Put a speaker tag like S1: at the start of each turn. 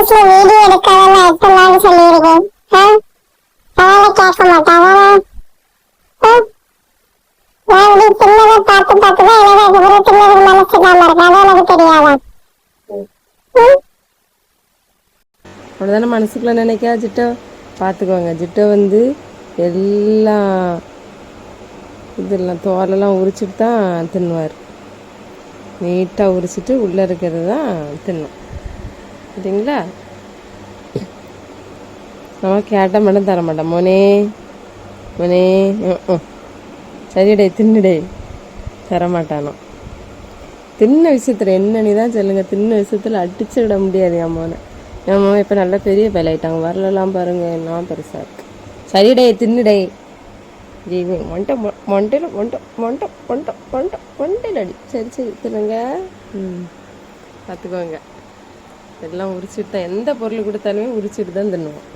S1: வயசுல வீடியோ எடுக்காதெல்லாம் எடுத்துலான்னு சொல்லியிருக்கேன். அதனால கேட்க மாட்டான். நான் இப்படி சின்னதை பார்த்து பார்த்துதான் எனக்கு அதுக்கப்புறம் சின்னதுக்கு மனசு இல்லாம இருக்கு. அது எனக்கு தெரியாதா?
S2: அவ்வளோதானே மனசுக்குள்ளே நினைக்கா ஜிட்டோ. பார்த்துக்கோங்க, ஜிட்டோ வந்து எல்லாம் இதெல்லாம் தோலெல்லாம் உரிச்சிட்டு தான் தின்னுவார். நீட்டாக உரிச்சிட்டு உள்ளே இருக்கிறது தான் தின்னும். சரிங்களா? நம்ம கேட்டால் மட்டும் தர மாட்டோம். மோனே மோனே சரிடே தின்னுடே தரமாட்டானோ. தின்ன விஷயத்தில் என்னன்னு தான் சொல்லுங்கள். தின்ன விஷயத்தில் அடிச்சு விட முடியாது என் மோனை. என் மோன் இப்போ நல்லா பெரிய வேலையிட்டாங்க. வரலாம் பாருங்க, என்ன பெருசாக இருக்கு. சரிடே தின்னுடே ஜீவி மொண்டை மொண்டையில் மொண்டை மொண்டை மொண்டை மொண்டை மொண்டையில் அடி. சரி சரி தின்னுங்க. பார்த்துக்கோங்க, எல்லாம் உரிச்சிட்டு தான் எந்த பொருள் கொடுத்தாலுமே உரிச்சிட்டு தான் தின்னுவோம்.